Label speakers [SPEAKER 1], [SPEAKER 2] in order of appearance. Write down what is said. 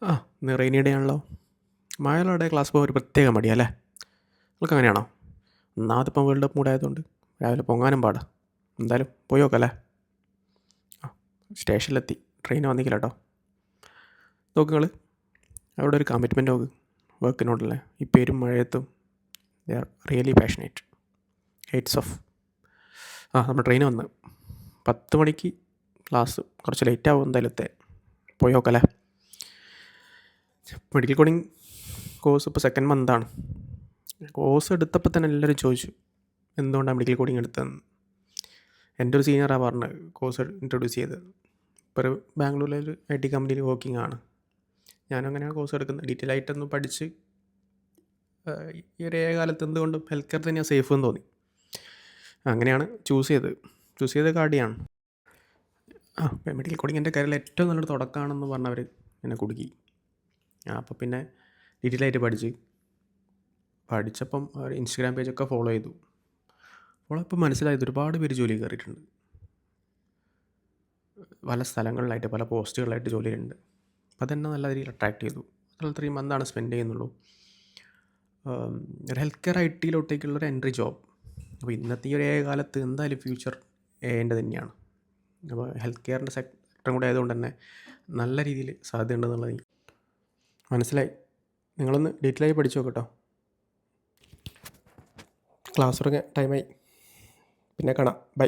[SPEAKER 1] ആ ഇന്ന് rainy day ആണല്ലോ. മഴയുള്ള ക്ലാസ് പോകാൻ ഒരു പ്രത്യേക മടിയല്ലേ? നിങ്ങൾക്ക് അങ്ങനെയാണോ? ഒന്നാമതിപ്പം വേൾഡ് കപ്പ് മൂടായതുകൊണ്ട് രാവിലെ പൊങ്ങാനും പാടാ. എന്തായാലും പോയി നോക്കല്ലേ. ആ സ്റ്റേഷനിലെത്തി. ട്രെയിൻ വന്നിക്കില്ല കേട്ടോ. നോക്ക് നിങ്ങൾ അവിടെ ഒരു കമ്മിറ്റ്മെൻറ്റ് നോക്ക് വർക്കിനോടല്ലേ. ഈ പേരും മഴയത്തും they are really passionate. Heights of. നമ്മൾ ട്രെയിൻ വന്ന് 10 മണിക്ക് ക്ലാസ്. കുറച്ച് ലേറ്റ് ആവും എന്തായാലും എത്തേ. പോയി നോക്കല്ലേ. മെഡിക്കൽ കോഡിങ് കോഴ്സ് ഇപ്പോൾ സെക്കൻഡ് മന്താണ്. കോഴ്സ് എടുത്തപ്പോൾ തന്നെ എല്ലാവരും ചോദിച്ചു എന്തുകൊണ്ടാണ് മെഡിക്കൽ കോഡിങ് എടുത്തതെന്ന്. എൻ്റെ ഒരു സീനിയറാണ് പറഞ്ഞത് കോഴ്സ് ഇൻട്രൊഡ്യൂസ് ചെയ്തത്. ഇപ്പോൾ ഒരു ബാംഗ്ലൂരിലൊരു IT കമ്പനിയിൽ വർക്കിംഗ് ആണ്. ഞാനും അങ്ങനെയാണ് കോഴ്സ് എടുക്കുന്നത്. ഡീറ്റെയിൽ ആയിട്ടൊന്ന് പഠിച്ച് ഈ ഒരു കാലത്ത് എന്തുകൊണ്ടും ഹെൽത്ത് കെയർ തന്നെയാണ് സേഫ് എന്ന് തോന്നി. അങ്ങനെയാണ് ചൂസ് ചെയ്തത് കാർഡിയാണ്. മെഡിക്കൽ കോഡിങ് എൻ്റെ കരിയറിൽ ഏറ്റവും നല്ലൊരു തുടക്കമാണെന്ന് പറഞ്ഞവർ എന്നെ കുടുക്കി. അപ്പോൾ പിന്നെ ഡീറ്റെയിൽ ആയിട്ട് പഠിച്ചപ്പം അവർ ഇൻസ്റ്റഗ്രാം പേജൊക്കെ ഫോളോ ചെയ്തു. ഇപ്പോൾ മനസ്സിലായത് ഒരുപാട് പേര് ജോലി കയറിയിട്ടുണ്ട്. പല സ്ഥലങ്ങളിലായിട്ട് പല പോസ്റ്റുകളിലായിട്ട് ജോലിയുണ്ട്. അപ്പോൾ അതെന്നെ നല്ല രീതിയിൽ അട്രാക്റ്റ് ചെയ്തു. അതിൽ 3 മന്താണ് സ്പെൻഡ് ചെയ്യുന്നുള്ളൂ. ഒരു ഹെൽത്ത് കെയർ ITയിലോട്ടേക്കുള്ളൊരു എൻട്രി ജോബ്. അപ്പോൾ ഇന്നത്തെ ഈ ഒരു കാലത്ത് എന്തായാലും ഫ്യൂച്ചർ എൻ്റെ തന്നെയാണ്. അപ്പോൾ ഹെൽത്ത് കെയറിൻ്റെ സെക്ടറും കൂടെ ആയതുകൊണ്ട് തന്നെ നല്ല രീതിയിൽ സാധ്യതയുണ്ടെന്നുള്ളത് എനിക്ക് മനസ്സിലായി. നിങ്ങളൊന്ന് ഡീറ്റെയിൽ ആയി പഠിച്ചു നോക്കട്ടോ. ക്ലാസ് തുടങ്ങാൻ ടൈമായി. പിന്നെ കാണാം. ബൈ.